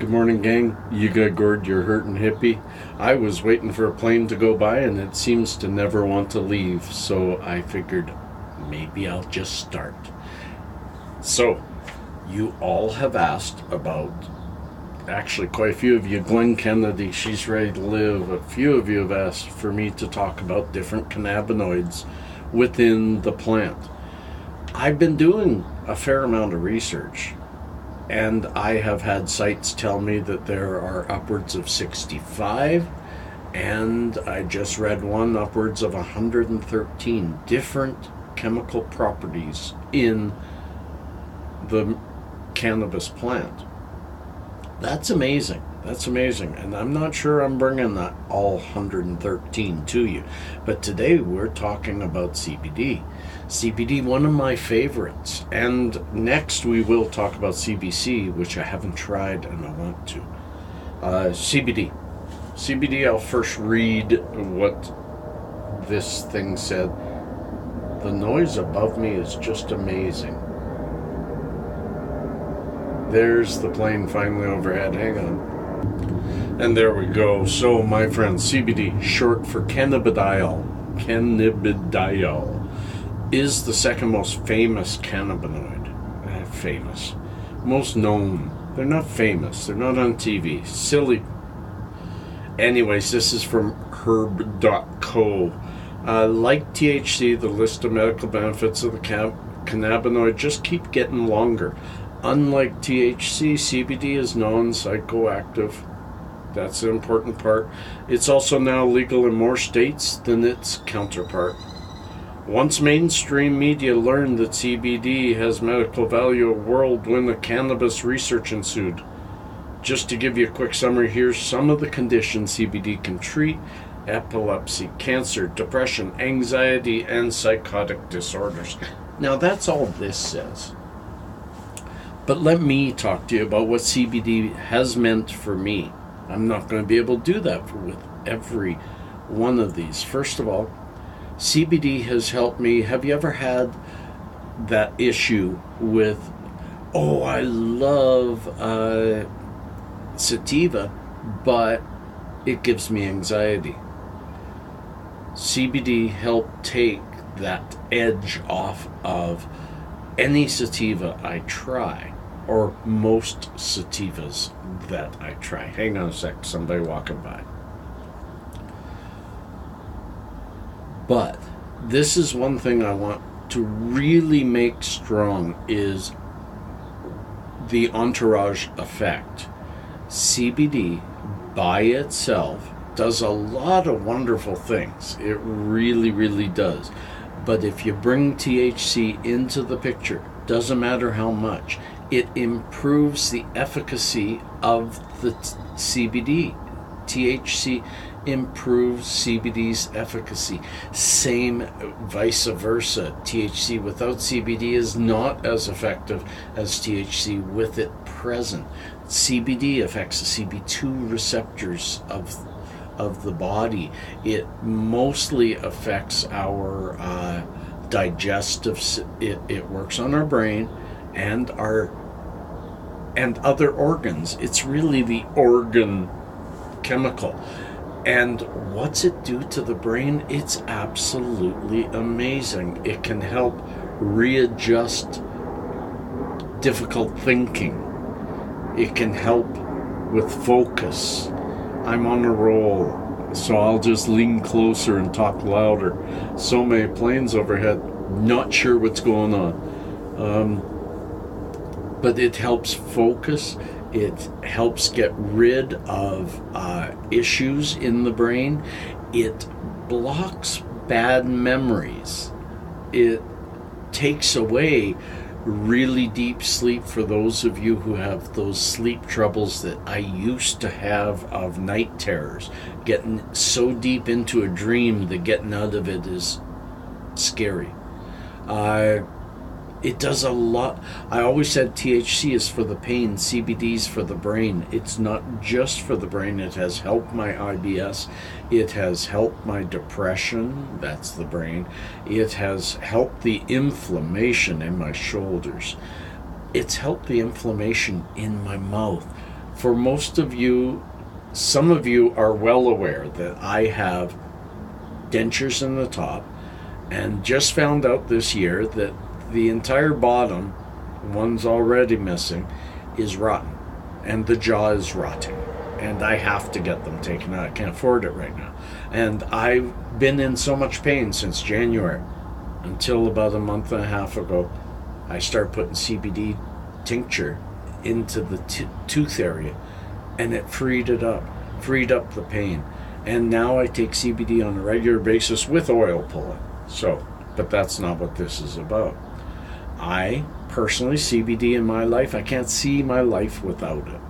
Good morning, gang. You got gourd, you're hurting hippie. I was waiting for a plane to go by and it seems to never want to leave, so I figured maybe I'll just start. So, you all have asked about, actually quite a few of you, Glenn Kennedy, she's ready to live. A few of you have asked for me to talk about different cannabinoids within the plant. I've been doing a fair amount of research. And I have had sites tell me that there are upwards of 65, and I just read one upwards of 113 different chemical properties in the cannabis plant. That's amazing. That's amazing. And I'm not sure I'm bringing that all 113 to you. But today we're talking about CBD. CBD, one of my favorites. And next we will talk about CBC, which I haven't tried and I want to. CBD. CBD, I'll first read what this thing said. The noise above me is just amazing. There's the plane finally overhead. Hang on. And there we go. So, my friends, CBD, short for cannabidiol, is the second most famous cannabinoid. Famous. Most known. They're not famous. They're not on TV. Silly. Anyways, this is from herb.co. Like THC, the list of medical benefits of the cannabinoid just keep getting longer. Unlike THC, CBD is non-psychoactive. That's the important part. It's also now legal in more states than its counterpart. Once mainstream media learned that CBD has medical value, a whirlwind of cannabis research ensued. Just to give you a quick summary, here's some of the conditions CBD can treat: epilepsy, cancer, depression, anxiety, and psychotic disorders. Now that's all this says. But let me talk to you about what CBD has meant for me. I'm not going to be able to do that with every one of these. First of all, CBD has helped me. Have you ever had that issue with, I love sativa, but it gives me anxiety? CBD helped take that edge off of any sativa I try, or most sativas that I try. Hang on a sec, somebody walking by. But this is one thing I want to really make strong, is the entourage effect. CBD by itself does a lot of wonderful things. It really, really does. But if you bring THC into the picture, doesn't matter how much, it improves the efficacy of the CBD. THC improves CBD's efficacy. Same vice versa. THC without CBD is not as effective as THC with it present. CBD affects the CB2 receptors of the body. It mostly affects our digestive. It works on our brain and other organs. It's really the organ chemical. And what's it do to the brain? It's absolutely amazing. It can help readjust difficult thinking. It can help with focus. I'm on a roll, so I'll just lean closer and talk louder. So many planes overhead, not sure what's going on. But it helps focus. It helps get rid of issues in the brain. It blocks bad memories. It takes away really deep sleep for those of you who have those sleep troubles that I used to have, of night terrors. Getting so deep into a dream that getting out of it is scary. It does a lot. I always said THC is for the pain, CBD is for the brain. It's not just for the brain. It has helped my IBS. It has helped my depression. That's the brain. It has helped the inflammation in my shoulders. It's helped the inflammation in my mouth. for most of you, some of you are well aware that I have dentures in the top, and just found out this year that the entire bottom, one's already missing, is rotten, and the jaw is rotting, and I have to get them taken out. I can't afford it right now. And I've been in so much pain since January until about a month and a half ago. I started putting CBD tincture into the tooth area, and it freed up the pain. And now I take CBD on a regular basis with oil pulling. So, but that's not what this is about. I personally, CBD in my life, I can't see my life without it.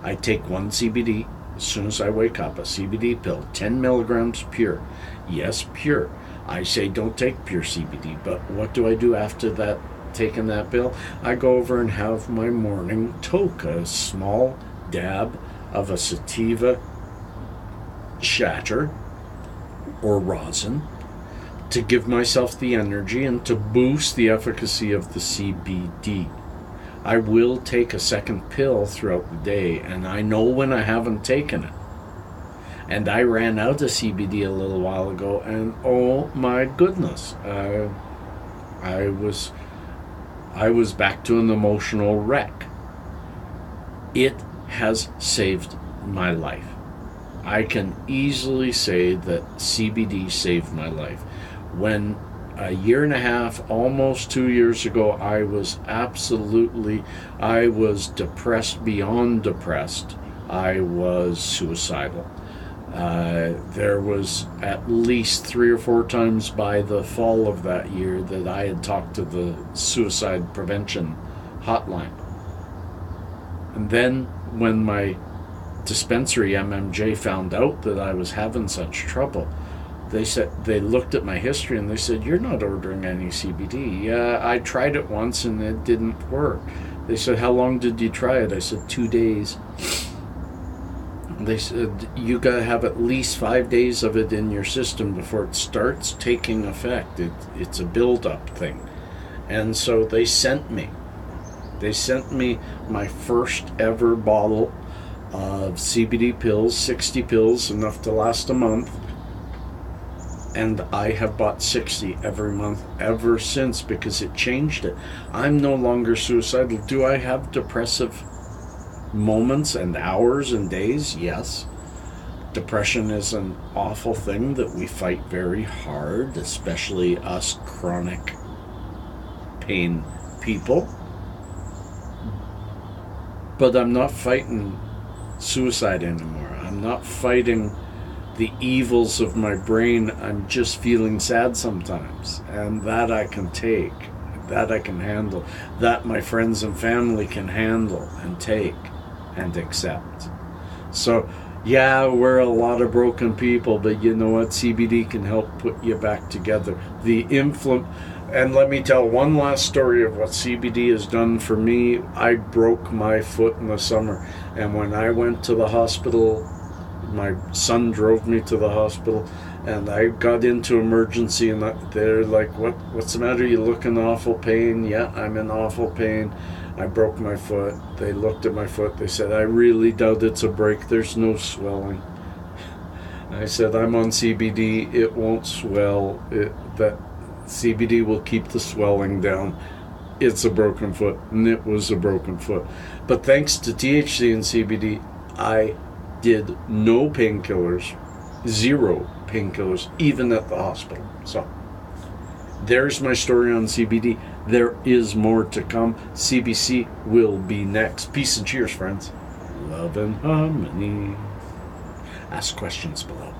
I take one CBD as soon as I wake up, a CBD pill, 10 milligrams pure. Yes, pure. I say don't take pure CBD, but what do I do after that, taking that pill? I go over and have my morning toke, a small dab of a sativa shatter or rosin, to give myself the energy and to boost the efficacy of the CBD. I will take a second pill throughout the day, and I know when I haven't taken it. And I ran out of CBD a little while ago, and oh my goodness, I was back to an emotional wreck. It has saved my life. I can easily say that CBD saved my life. When a year and a half, almost 2 years ago, I was depressed beyond depressed. I was suicidal. There was at least 3 or 4 times by the fall of that year that I had talked to the suicide prevention hotline. And then when my dispensary, MMJ, found out that I was having such trouble, they looked at my history and they said, "You're not ordering any CBD." "Yeah, I tried it once and it didn't work." They said, "How long did you try it?" I said, 2 days. They said, "You gotta have at least 5 days of it in your system before it starts taking effect. It's a build-up thing." And so they sent me my first ever bottle of CBD pills, 60 pills, enough to last a month. And I have bought 60 every month ever since, because it changed it. I'm no longer suicidal. Do I have depressive moments and hours and days? Yes. Depression is an awful thing that we fight very hard, especially us chronic pain people. But I'm not fighting suicide anymore. I'm not fighting the evils of my brain. I'm just feeling sad sometimes, and that I can take, that I can handle, that my friends and family can handle and take and accept. So yeah, we're a lot of broken people, but you know what? CBD can help put you back together. And let me tell one last story of what CBD has done for me. I broke my foot in the summer, and when I went to the hospital, my son drove me to the hospital, and I got into emergency, and they're like, what's the matter? You look in awful pain. Yeah, I'm in awful pain. I broke my foot. They looked at my foot. They said, "I really doubt it's a break. There's no swelling." I said, "I'm on CBD. It won't swell. That CBD will keep the swelling down. It's a broken foot." And it was a broken foot. But thanks to THC and CBD, I did no painkillers, 0 painkillers, even at the hospital. So there's my story on CBD. There is more to come. CBC will be next. Peace and cheers, friends. Love and harmony. Ask questions below.